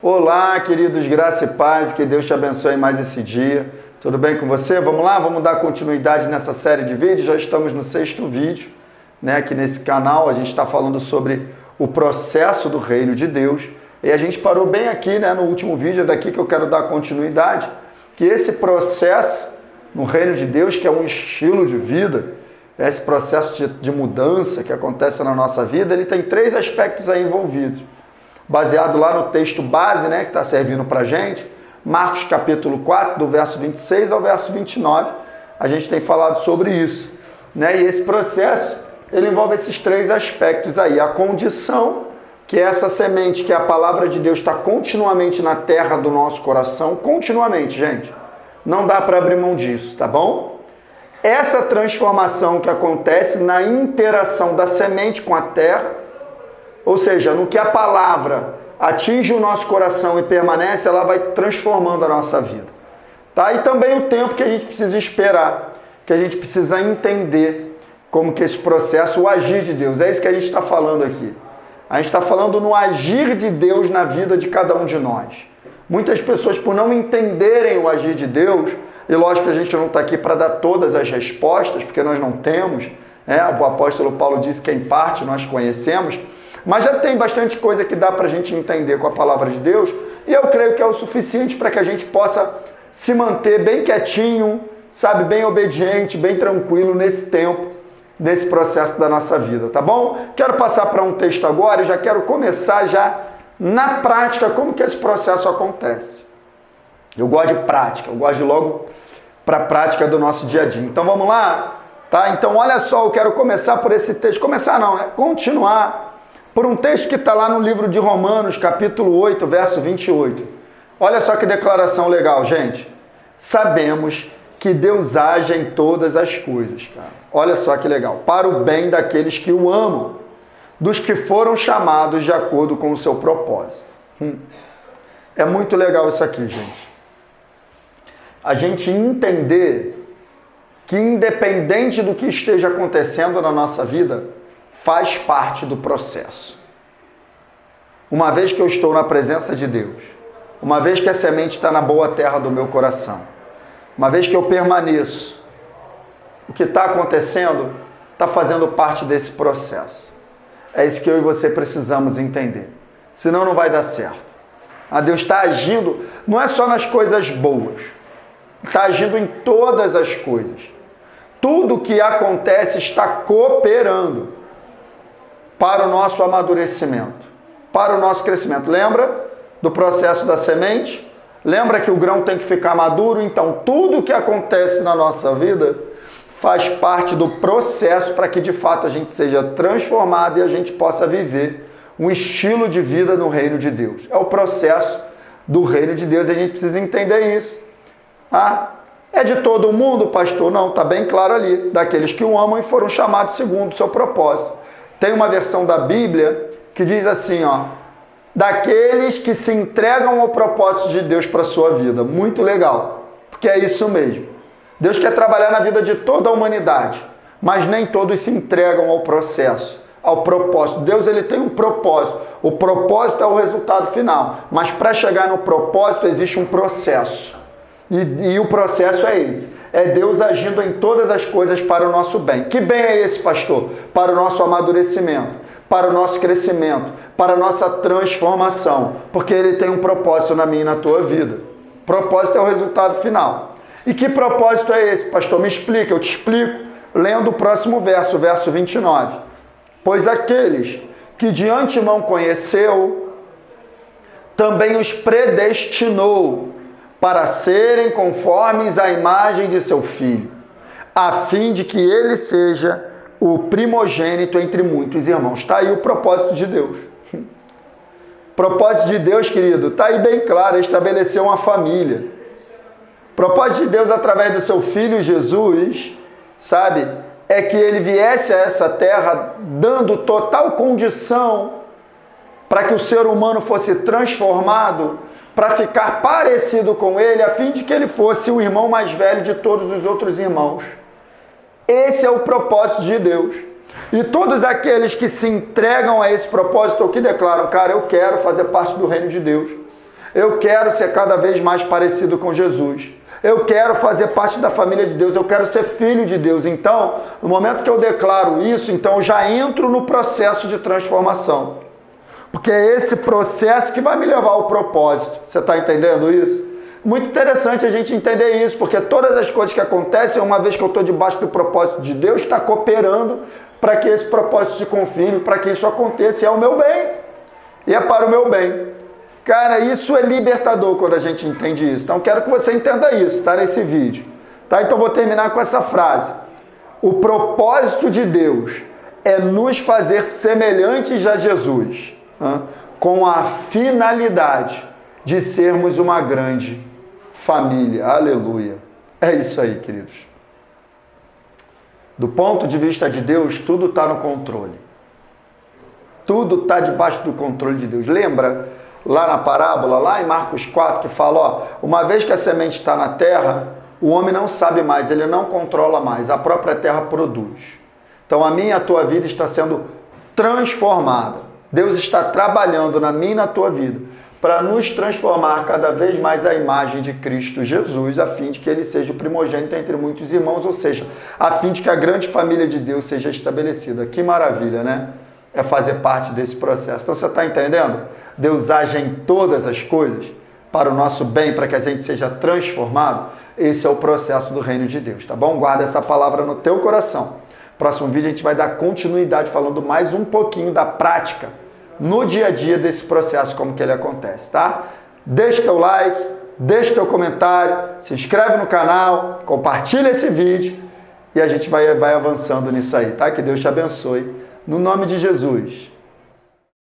Olá, queridos, graça e paz, que Deus te abençoe mais esse dia. Tudo bem com você? Vamos lá, vamos dar continuidade nessa série de vídeos. Já estamos no 6º vídeo, aqui nesse canal. A gente está falando sobre o processo do reino de Deus. E a gente parou bem aqui, no último vídeo, é daqui que eu quero dar continuidade, que esse processo no reino de Deus, que é um estilo de vida, esse processo de mudança que acontece na nossa vida, ele tem 3 aspectos aí envolvidos. Baseado lá no texto base, que está servindo para a gente, Marcos capítulo 4, do verso 26 ao verso 29, a gente tem falado sobre isso. E esse processo, ele envolve esses 3 aspectos aí. A condição, que é essa semente, que é a palavra de Deus, está continuamente na terra do nosso coração, continuamente, gente. Não dá para abrir mão disso, tá bom? Essa transformação que acontece na interação da semente com a terra, ou seja, no que a palavra atinge o nosso coração e permanece, ela vai transformando a nossa vida. Tá? E também o tempo que a gente precisa esperar, que a gente precisa entender como que esse processo, o agir de Deus, é isso que a gente está falando aqui. A gente está falando no agir de Deus na vida de cada um de nós. Muitas pessoas, por não entenderem o agir de Deus, e lógico que a gente não está aqui para dar todas as respostas, porque nós não temos, o apóstolo Paulo disse que em parte nós conhecemos, mas já tem bastante coisa que dá para a gente entender com a palavra de Deus, e eu creio que é o suficiente para que a gente possa se manter bem quietinho, bem obediente, bem tranquilo nesse tempo, nesse processo da nossa vida, tá bom? Quero passar para um texto agora e já quero começar já na prática como que esse processo acontece. Eu gosto de prática, eu gosto de ir logo para a prática do nosso dia a dia. Então vamos lá? Tá? Então olha só, eu quero começar por esse texto, continuar por um texto que está lá no livro de Romanos, capítulo 8, verso 28. Olha só que declaração legal, gente. Sabemos que Deus age em todas as coisas, cara. Olha só que legal. Para o bem daqueles que o amam, dos que foram chamados de acordo com o seu propósito. É muito legal isso aqui, gente. A gente entender que independente do que esteja acontecendo na nossa vida, faz parte do processo. Uma vez que eu estou na presença de Deus, uma vez que a semente está na boa terra do meu coração, uma vez que eu permaneço, o que está acontecendo está fazendo parte desse processo. É isso que eu e você precisamos entender. Senão não vai dar certo. Deus está agindo, não é só nas coisas boas, está agindo em todas as coisas. Tudo que acontece está cooperando para o nosso amadurecimento, para o nosso crescimento. Lembra do processo da semente? Lembra que o grão tem que ficar maduro? Então, tudo que acontece na nossa vida faz parte do processo para que, de fato, a gente seja transformado e a gente possa viver um estilo de vida no reino de Deus. É o processo do reino de Deus e a gente precisa entender isso. É de todo mundo, pastor? Não, está bem claro ali. Daqueles que o amam e foram chamados segundo o seu propósito. Tem uma versão da Bíblia que diz assim, daqueles que se entregam ao propósito de Deus para a sua vida. Muito legal, porque é isso mesmo. Deus quer trabalhar na vida de toda a humanidade, mas nem todos se entregam ao processo, ao propósito. Deus, ele tem um propósito. O propósito é o resultado final, mas para chegar no propósito existe um processo. E o processo é esse. É Deus agindo em todas as coisas para o nosso bem. Que bem é esse, pastor? Para o nosso amadurecimento, para o nosso crescimento, para a nossa transformação. Porque Ele tem um propósito na minha e na tua vida. Propósito é o resultado final. E que propósito é esse, pastor? Me explica, eu te explico, lendo o próximo verso, o verso 29. Pois aqueles que de antemão conheceu, também os predestinou para serem conformes à imagem de seu Filho, a fim de que ele seja o primogênito entre muitos irmãos. Está aí o propósito de Deus. O propósito de Deus, querido, está aí bem claro, é estabelecer uma família. O propósito de Deus através do seu Filho Jesus, é que ele viesse a essa terra dando total condição para que o ser humano fosse transformado para ficar parecido com ele, a fim de que ele fosse o irmão mais velho de todos os outros irmãos. Esse é o propósito de Deus. E todos aqueles que se entregam a esse propósito ou que declaram, cara, eu quero fazer parte do reino de Deus. Eu quero ser cada vez mais parecido com Jesus. Eu quero fazer parte da família de Deus, eu quero ser filho de Deus. Então, no momento que eu declaro isso, então eu já entro no processo de transformação. Porque é esse processo que vai me levar ao propósito. Você está entendendo isso? Muito interessante a gente entender isso, porque todas as coisas que acontecem, uma vez que eu estou debaixo do propósito de Deus, está cooperando para que esse propósito se confirme, para que isso aconteça, e é o meu bem. E é para o meu bem. Cara, isso é libertador quando a gente entende isso. Então, quero que você entenda isso, tá? Nesse vídeo. Tá? Então, vou terminar com essa frase. O propósito de Deus é nos fazer semelhantes a Jesus, com a finalidade de sermos uma grande família. Aleluia. É isso aí, queridos. Do ponto de vista de Deus, tudo está no controle. Tudo está debaixo do controle de Deus. Lembra lá na parábola, lá em Marcos 4, que fala, ó, uma vez que a semente está na terra, o homem não sabe mais, ele não controla mais, a própria terra produz. Então a minha e a tua vida está sendo transformada. Deus está trabalhando na minha e na tua vida para nos transformar cada vez mais à imagem de Cristo Jesus, a fim de que ele seja o primogênito entre muitos irmãos, ou seja, a fim de que a grande família de Deus seja estabelecida. Que maravilha, né? É fazer parte desse processo. Então você está entendendo? Deus age em todas as coisas para o nosso bem, para que a gente seja transformado. Esse é o processo do reino de Deus, tá bom? Guarda essa palavra no teu coração. Próximo vídeo a gente vai dar continuidade falando mais um pouquinho da prática no dia a dia desse processo, como que ele acontece, tá? Deixa teu like, deixa teu comentário, se inscreve no canal, compartilha esse vídeo e a gente vai avançando nisso aí, tá? Que Deus te abençoe. No nome de Jesus.